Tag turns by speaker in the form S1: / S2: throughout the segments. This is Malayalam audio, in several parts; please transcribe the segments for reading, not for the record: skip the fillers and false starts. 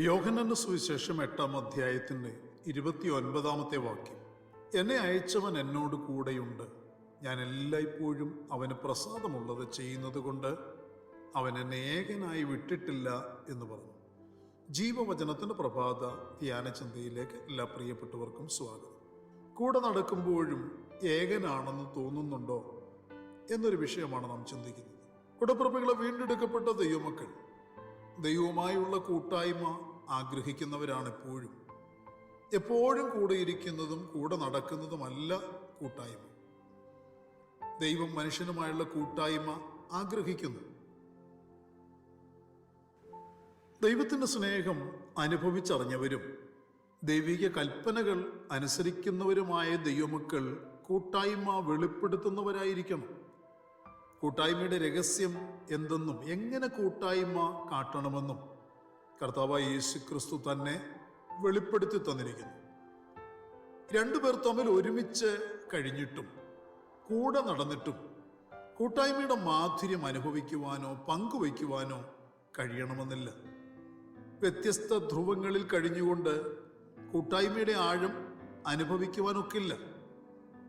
S1: യോഹന്നാന്റെ സുവിശേഷം 8-ാം അധ്യായത്തിന്റെ 29-ാമത്തെ വാക്യം. എന്നെ അയച്ചവൻ എന്നോട് കൂടെയുണ്ട്. ഞാൻ എല്ലായ്പ്പോഴും അവന് പ്രസാദമുള്ളത് ചെയ്യുന്നത് കൊണ്ട് അവൻ എന്നെ ഏകനായി വിട്ടിട്ടില്ല എന്ന് പറഞ്ഞു. ജീവവചനത്തിന്റെ പ്രഭാത ധ്യാനചിന്തയിലേക്ക് എല്ലാ പ്രിയപ്പെട്ടവർക്കും സ്വാഗതം. കൂടെ നടക്കുമ്പോഴും ഏകനാണെന്ന് തോന്നുന്നുണ്ടോ എന്നൊരു വിഷയമാണ് നാം ചിന്തിക്കുന്നത്. കൂടപ്പിറപ്പുകളെ വീണ്ടെടുക്കപ്പെട്ട ദൈവമക്കൾ ദൈവവുമായുള്ള കൂട്ടായ്മ ആഗ്രഹിക്കുന്നവരാണ്. എപ്പോഴും കൂടെ ഇരിക്കുന്നതും കൂടെ നടക്കുന്നതുമല്ല കൂട്ടായ്മ. ദൈവം മനുഷ്യനുമായുള്ള കൂട്ടായ്മ ആഗ്രഹിക്കുന്നു. ദൈവത്തിൻ്റെ സ്നേഹം അനുഭവിച്ചറിഞ്ഞവരും ദൈവിക കൽപ്പനകൾ അനുസരിക്കുന്നവരുമായ ദൈവമക്കൾ കൂട്ടായ്മ വെളിപ്പെടുത്തുന്നവരായിരിക്കണം. കൂട്ടായ്മയുടെ രഹസ്യം എന്തെന്നും എങ്ങനെ കൂട്ടായ്മ കാട്ടണമെന്നും കർത്താവായ യേശുക്രിസ്തു തന്നെ വെളിപ്പെടുത്തി തന്നിരിക്കുന്നു. രണ്ടുപേർ തമ്മിൽ ഒരുമിച്ച് കഴിഞ്ഞിട്ടും കൂടെ നടന്നിട്ടും കൂട്ടായ്മയുടെ മാധുര്യം അനുഭവിക്കുവാനോ പങ്കുവയ്ക്കുവാനോ കഴിയണമെന്നില്ല. വ്യത്യസ്ത ധ്രുവങ്ങളിൽ കഴിഞ്ഞുകൊണ്ട് കൂട്ടായ്മയുടെ ആഴം അനുഭവിക്കുവാനൊക്കില്ല.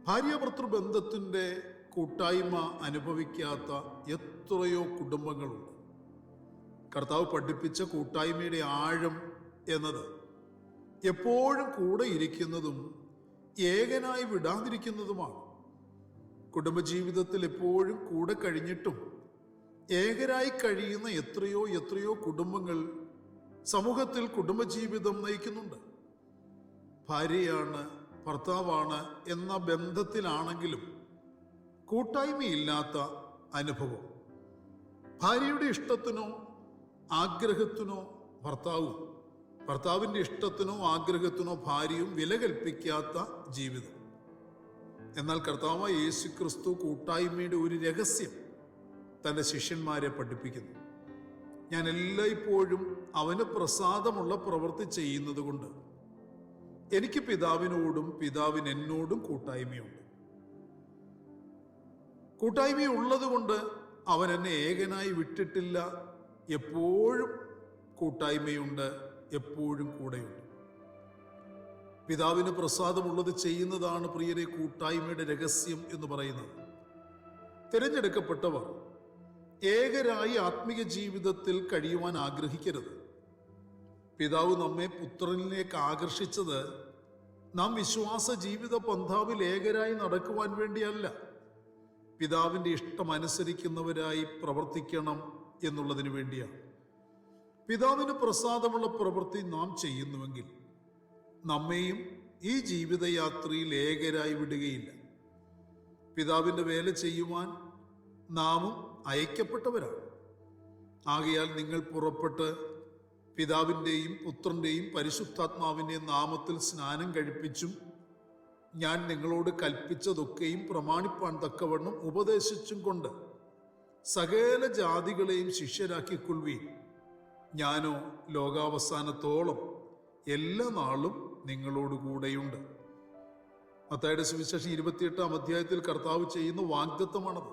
S1: ഭാര്യാഭർത്തൃബന്ധത്തിൻ്റെ കൂട്ടായ്മ അനുഭവിക്കാത്ത എത്രയോ കുടുംബങ്ങളുണ്ട്. കർത്താവ് പഠിപ്പിച്ച കൂട്ടായ്മയുടെ ആഴം എന്നത് എപ്പോഴും കൂടെ ഇരിക്കുന്നതും ഏകനായി വിടാതിരിക്കുന്നതുമാണ്. കുടുംബജീവിതത്തിൽ എപ്പോഴും കൂടെ കഴിഞ്ഞിട്ടും ഏകരായി കഴിയുന്ന എത്രയോ കുടുംബങ്ങൾ സമൂഹത്തിൽ കുടുംബജീവിതം നയിക്കുന്നുണ്ട്. ഭാര്യയാണ് ഭർത്താവാണ് എന്ന ബന്ധത്തിലാണെങ്കിലും കൂട്ടായ്മയില്ലാത്ത അനുഭവം. ഭാര്യയുടെ ഇഷ്ടത്തിനോ ആഗ്രഹത്തിനോ ഭർത്താവിൻ്റെ ഇഷ്ടത്തിനോ ആഗ്രഹത്തിനോ ഭാര്യയും വില കൽപ്പിക്കാത്ത ജീവിതം. എന്നാൽ കർത്താവായ യേശു ക്രിസ്തു കൂട്ടായ്മയുടെ ഒരു രഹസ്യം തൻ്റെ ശിഷ്യന്മാരെ പഠിപ്പിക്കുന്നു. ഞാൻ എല്ലായ്പ്പോഴും അവന് പ്രസാദമുള്ള പ്രവൃത്തി ചെയ്യുന്നത് കൊണ്ട് എനിക്ക് പിതാവിനോടും പിതാവിന് എന്നോടും കൂട്ടായ്മയുണ്ട്. കൂട്ടായ്മയുള്ളത് കൊണ്ട് അവൻ എന്നെ ഏകനായി വിട്ടിട്ടില്ല. എപ്പോഴും കൂട്ടായ്മയുണ്ട്, എപ്പോഴും കൂടെയുണ്ട്. പിതാവിന് പ്രസാദമുള്ളത് ചെയ്യുന്നതാണ് പ്രിയരെ കൂട്ടായ്മയുടെ രഹസ്യം എന്ന് പറയുന്നത്. തിരഞ്ഞെടുക്കപ്പെട്ടവർ ഏകരായി ആത്മീയ ജീവിതത്തിൽ കഴിയുവാൻ ആഗ്രഹിക്കരുത്. പിതാവ് നമ്മെ പുത്രനിലേക്ക് ആകർഷിച്ചത് നാം വിശ്വാസ ജീവിത പന്ഥാവിൽ ഏകരായി നടക്കുവാൻ വേണ്ടിയല്ല, പിതാവിൻ്റെ ഇഷ്ടം അനുസരിക്കുന്നവരായി പ്രവർത്തിക്കണം എന്നുള്ളതിന് വേണ്ടിയാണ്. പിതാവിന് പ്രസാദമുള്ള പ്രവൃത്തി നാം ചെയ്യുന്നുവെങ്കിൽ നമ്മെയും ഈ ജീവിതയാത്രയിൽ ഏകരായി വിടുകയില്ല. പിതാവിൻ്റെ വേല ചെയ്യുവാൻ നാമും അയക്കപ്പെട്ടവരാണ്. ആകയാൽ നിങ്ങൾ പുറപ്പെട്ട് പിതാവിൻ്റെയും പുത്രൻ്റെയും പരിശുദ്ധാത്മാവിൻ്റെയും നാമത്തിൽ സ്നാനം കഴിപ്പിച്ചും ഞാൻ നിങ്ങളോട് കൽപ്പിച്ചതൊക്കെയും പ്രമാണിപ്പാൻ തക്കവണ്ണം ഉപദേശിച്ചും കൊണ്ട് സകല ജാതികളെയും ശിഷ്യരാക്കിക്കൊള്ളുവീൻ. ഞാനോ ലോകാവസാനത്തോളം എല്ലാ നാളും നിങ്ങളോടുകൂടെയുണ്ട്. മത്തായിയുടെ സുവിശേഷം 28-ാം അധ്യായത്തിൽ കർത്താവ് ചെയ്യുന്ന വാഗ്ദത്തമാണത്.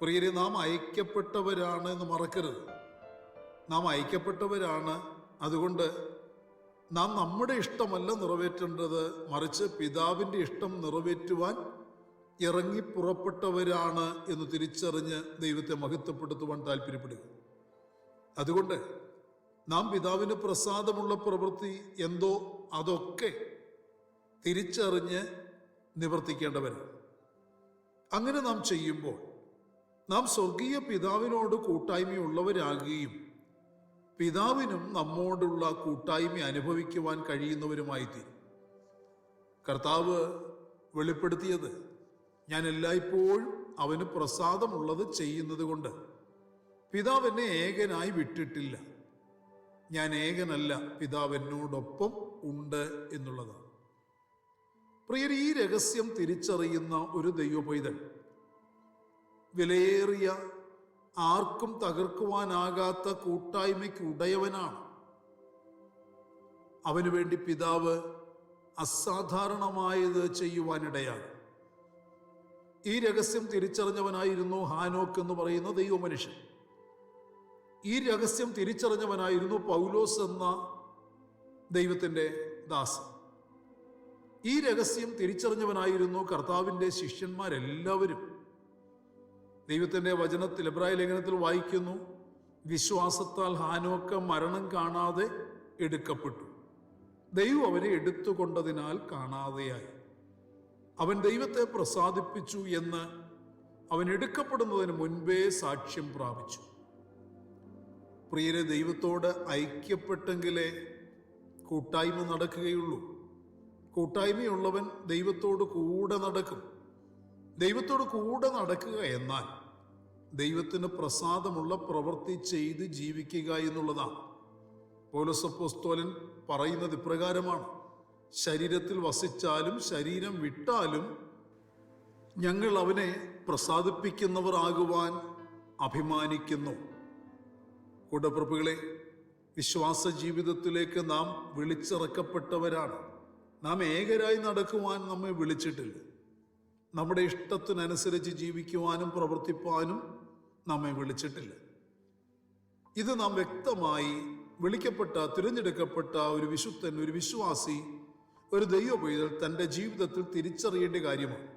S1: പ്രിയരെ, നാം അയക്കപ്പെട്ടവരാണ് എന്ന് മറക്കരുത്. നാം അയക്കപ്പെട്ടവരാണ്. അതുകൊണ്ട് നാം നമ്മുടെ ഇഷ്ടമല്ല നിറവേറ്റേണ്ടത്, മറിച്ച് പിതാവിൻ്റെ ഇഷ്ടം നിറവേറ്റുവാൻ ഇറങ്ങി പുറപ്പെട്ടവരാണ് എന്ന് തിരിച്ചറിഞ്ഞ് ദൈവത്തെ മഹത്വപ്പെടുത്തുവാൻ താല്പര്യപ്പെടുക. അതുകൊണ്ട് നാം പിതാവിന് പ്രസാദമുള്ള പ്രവൃത്തി എന്തോ അതൊക്കെ തിരിച്ചറിഞ്ഞ് നിവർത്തിക്കേണ്ടവരാണ്. അങ്ങനെ നാം ചെയ്യുമ്പോൾ നാം സ്വർഗീയ പിതാവിനോട് കൂട്ടായ്മയുള്ളവരാകുകയും പിതാവിനും നമ്മോടുള്ള കൂട്ടായ്മ അനുഭവിക്കുവാൻ കഴിയുന്നവരുമായി തീരും. കർത്താവ് വെളിപ്പെടുത്തിയത്, ഞാൻ എല്ലായ്പ്പോഴും അവന് പ്രസാദമുള്ളത് ചെയ്യുന്നത് കൊണ്ട് പിതാവ് എന്നെ ഏകനായി വിട്ടിട്ടില്ല. ഞാൻ ഏകനല്ല, പിതാവ് എന്നോടൊപ്പം ഉണ്ട് എന്നുള്ളതാണ്. പ്രിയർ, ഈ രഹസ്യം തിരിച്ചറിയുന്ന ഒരു ദൈവപൈതൽ വിലയേറിയ ആർക്കും തകർക്കുവാനാകാത്ത കൂട്ടായ്മയ്ക്ക് ഉടയവനാണ്. അവനു വേണ്ടി പിതാവ് അസാധാരണമായത് ചെയ്യുവാനിടയാകും. ഈ രഹസ്യം തിരിച്ചറിഞ്ഞവനായിരുന്നു ഹാനോക്ക് എന്ന് പറയുന്ന ദൈവമനുഷ്യൻ. ഈ രഹസ്യം തിരിച്ചറിഞ്ഞവനായിരുന്നു പൗലോസ് എന്ന ദൈവത്തിൻ്റെ ദാസൻ. ഈ രഹസ്യം തിരിച്ചറിഞ്ഞവനായിരുന്നു കർത്താവിൻ്റെ ശിഷ്യന്മാരെല്ലാവരും. ദൈവത്തിൻ്റെ വചനത്തിൽ എബ്രായ ലേഖനത്തിൽ വായിക്കുന്നു, വിശ്വാസത്താൽ ഹാനോക്ക് മരണം കാണാതെ എടുക്കപ്പെട്ടു. ദൈവം അവനെ എടുത്തുകൊണ്ടതിനാൽ കാണാതെയായി. അവൻ ദൈവത്തെ പ്രസാദിപ്പിച്ചു എന്ന് അവൻ എടുക്കപ്പെടുന്നതിന് മുൻപേ സാക്ഷ്യം പ്രാപിച്ചു. പ്രിയരെ, ദൈവത്തോട് ഐക്യപ്പെട്ടെങ്കിലേ കൂട്ടായ്മ നടക്കുകയുള്ളൂ. കൂട്ടായ്മയുള്ളവൻ ദൈവത്തോട് കൂടെ നടക്കും. ദൈവത്തോട് കൂടെ നടക്കുക എന്നാൽ ദൈവത്തിന് പ്രസാദമുള്ള പ്രവൃത്തി ചെയ്ത് ജീവിക്കുക എന്നുള്ളതാണ്. പൗലോസ് അപ്പോസ്തലൻ പറയുന്നത് ഇപ്രകാരമാണ്, ശരീരത്തിൽ വസിച്ചാലും ശരീരം വിട്ടാലും ഞങ്ങൾ അവനെ പ്രസാദിപ്പിക്കുന്നവർ ആകുവാൻ അഭിമാനിക്കുന്നു. കൂടപ്പിറപ്പുകളെ, വിശ്വാസ ജീവിതത്തിലേക്ക് നാം വിളിച്ചിറക്കപ്പെട്ടവരാണ്. നാം ഏകരായി നടക്കുവാൻ നമ്മെ വിളിച്ചിട്ടില്ല. നമ്മുടെ ഇഷ്ടത്തിനനുസരിച്ച് ജീവിക്കുവാനും പ്രവർത്തിപ്പാനും നമ്മെ വിളിച്ചിട്ടില്ല. ഇത് നാം വ്യക്തമായി വിളിക്കപ്പെട്ട, തിരഞ്ഞെടുക്കപ്പെട്ട ഒരു വിശുദ്ധൻ, ഒരു വിശ്വാസി, ഒരു ദൈവപൈതൽ തൻ്റെ ജീവിതത്തിൽ തിരിച്ചറിയേണ്ട കാര്യമാണ്.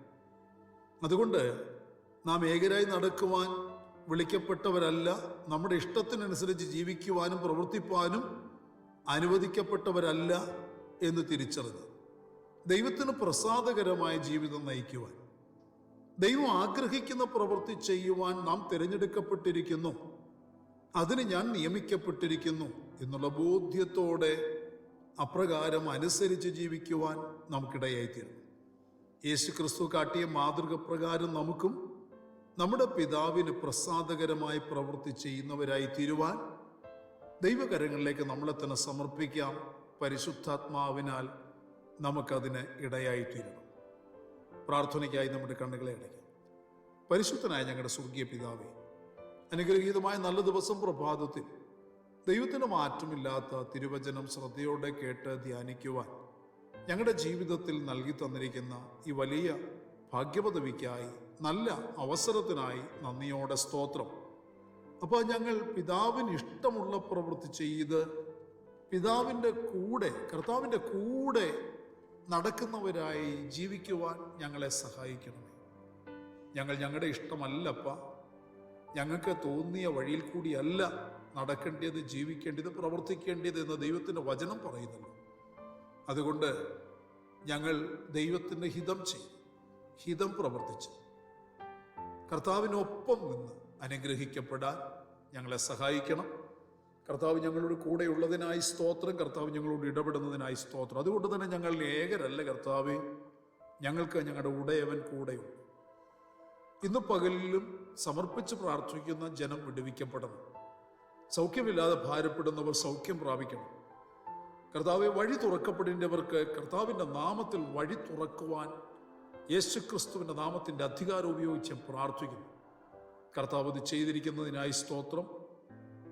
S1: അതുകൊണ്ട് നാം ഏകരായി നടക്കുവാൻ വിളിക്കപ്പെട്ടവരല്ല, നമ്മുടെ ഇഷ്ടത്തിനനുസരിച്ച് ജീവിക്കുവാനും പ്രവർത്തിപ്പാനും അനുവദിക്കപ്പെട്ടവരല്ല എന്ന് തിരിച്ചറിഞ്ഞ് ദൈവത്തിന് പ്രസാദകരമായ ജീവിതം നയിക്കുവാൻ, ദൈവം ആഗ്രഹിക്കുന്ന പ്രവൃത്തി ചെയ്യുവാൻ നാം തിരഞ്ഞെടുക്കപ്പെട്ടിരിക്കുന്നു, അതിന് ഞാൻ നിയമിക്കപ്പെട്ടിരിക്കുന്നു എന്നുള്ള ബോധ്യത്തോടെ അപ്രകാരം അനുസരിച്ച് ജീവിക്കുവാൻ നമുക്കിടയായിത്തീരണം. യേശു ക്രിസ്തു കാട്ടിയ മാതൃക പ്രകാരം നമുക്കും നമ്മുടെ പിതാവിന് പ്രസാദകരമായി പ്രവൃത്തി ചെയ്യുന്നവരായി തീരുവാൻ ദൈവകരങ്ങളിലേക്ക് നമ്മളെ തന്നെ സമർപ്പിക്കാം. പരിശുദ്ധാത്മാവിനാൽ നമുക്കതിന് ഇടയായിത്തീരണം. പ്രാർത്ഥനയ്ക്കായി നമ്മുടെ കണ്ണുകളെ അടയ്ക്കാം. പരിശുദ്ധനായ ഞങ്ങളുടെ സ്വർഗീയ പിതാവേ, അനുഗ്രഹീതമായ നല്ല ദിവസം പ്രഭാതത്തിൽ ദൈവത്തിന് മാറ്റമില്ലാത്ത തിരുവചനം ശ്രദ്ധയോടെ കേട്ട് ധ്യാനിക്കുവാൻ ഞങ്ങളുടെ ജീവിതത്തിൽ നൽകി തന്നിരിക്കുന്ന ഈ വലിയ ഭാഗ്യപദവിക്കായി, നല്ല അവസരത്തിനായി നന്ദിയോടെ സ്തോത്രം. അപ്പോൾ ഞങ്ങൾ പിതാവിന് ഇഷ്ടമുള്ള പ്രവൃത്തി ചെയ്ത് പിതാവിൻ്റെ കൂടെ, കർത്താവിൻ്റെ കൂടെ നടക്കുന്നവരായി ജീവിക്കുവാൻ ഞങ്ങളെ സഹായിക്കണമേ. ഞങ്ങൾ ഞങ്ങളുടെ ഇഷ്ടമല്ലപ്പ, ഞങ്ങൾക്ക് തോന്നിയ വഴിയിൽ കൂടിയല്ല നടക്കേണ്ടത്, ജീവിക്കേണ്ടത്, പ്രവർത്തിക്കേണ്ടത് എന്ന് ദൈവത്തിൻ്റെ വചനം പറയുന്നല്ലോ. അതുകൊണ്ട് ഞങ്ങൾ ദൈവത്തിൻ്റെ ഹിതം ചെയ്യും, ഹിതം പ്രവർത്തിച്ച് കർത്താവിനൊപ്പം നിന്ന് അനുഗ്രഹിക്കപ്പെടാൻ ഞങ്ങളെ സഹായിക്കണം. കർത്താവ് ഞങ്ങളുടെ കൂടെ ഉള്ളതിനായി സ്തോത്രം. കർത്താവ് ഞങ്ങളോട് ഇടപെടുന്നതിനായി സ്തോത്രം. അതുകൊണ്ട് തന്നെ ഞങ്ങൾ ഏകരല്ല കർത്താവേ, ഞങ്ങൾക്ക് ഞങ്ങളുടെ ഉടയവൻ കൂടെയുണ്ട്. ഇന്ന് പകലിലും സമർപ്പിച്ച് പ്രാർത്ഥിക്കുന്ന ജനം വിടുവിക്കപ്പെടണം. സൗഖ്യമില്ലാതെ ഭാരപ്പെടുന്നവർ സൗഖ്യം പ്രാപിക്കണം. കർത്താവെ, വഴി തുറക്കപ്പെടേണ്ടവർക്ക് കർത്താവിൻ്റെ നാമത്തിൽ വഴി തുറക്കുവാൻ യേശുക്രിസ്തുവിൻ്റെ നാമത്തിൻ്റെ അധികാരം ഉപയോഗിച്ച് പ്രാർത്ഥിക്കുന്നു. കർത്താവ് ഇത് ചെയ്തിരിക്കുന്നതിനായി സ്തോത്രം.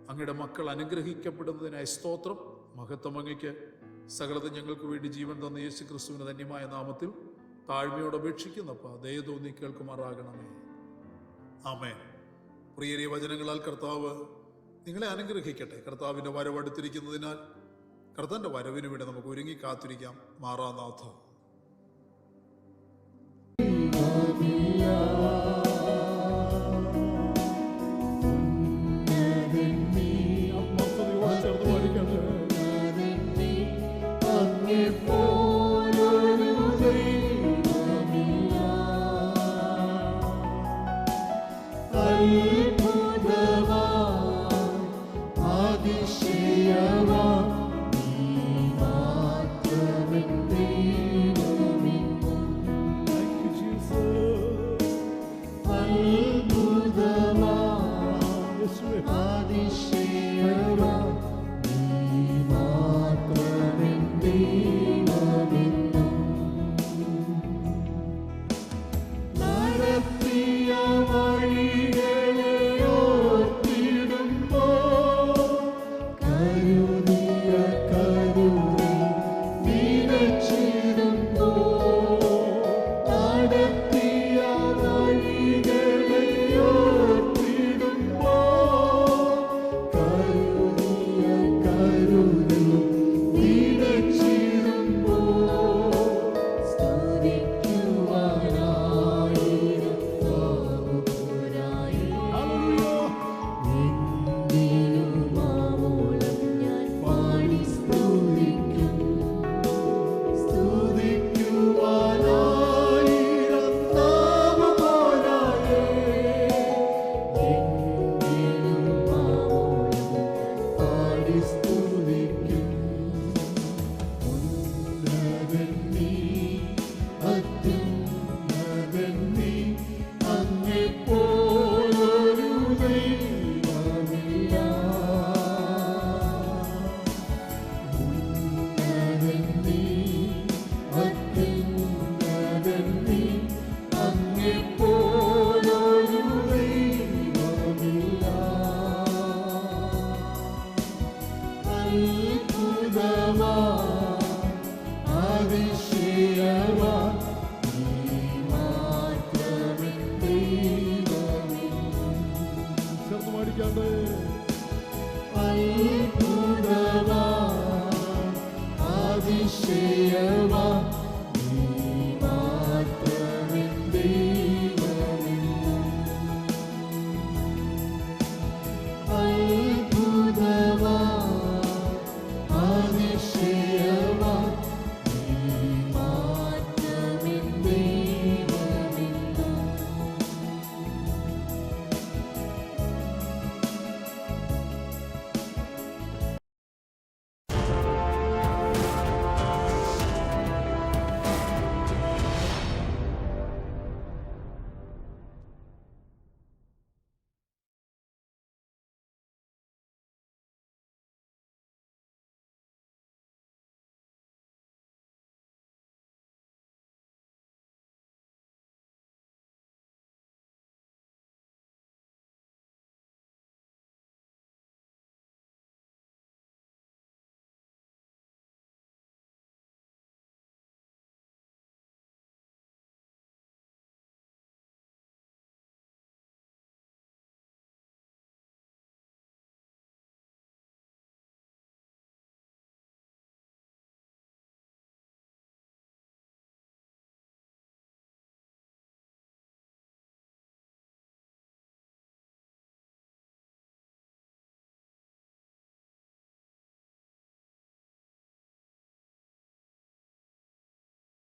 S1: അങ്ങയുടെ മക്കൾ അനുഗ്രഹിക്കപ്പെടുന്നതിനായി സ്തോത്രം. മഹത്വം അങ്ങയ്ക്ക്. സകലതും ഞങ്ങൾക്ക് വേണ്ടി ജീവൻ തന്ന യേശുക്രിസ്തുവിൻ്റെ ധന്യമായ നാമത്തിൽ താഴ്മയോടെ അപേക്ഷിക്കുന്നപ്പ ദയ തോന്നി കേൾക്കുമാറാകണമേ. ആമേൻ. പ്രിയരെ, വചനങ്ങളാൽ കർത്താവ് നിങ്ങളെ അനുഗ്രഹിക്കട്ടെ. കർത്താവിൻ്റെ വരവടുത്തിരിക്കുന്നതിനാൽ കർത്താവിൻ്റെ വരവിന് വേണ്ടി നമുക്ക് ഒരുങ്ങി കാത്തിരിക്കാം. മാറാനാഥ.
S2: Oh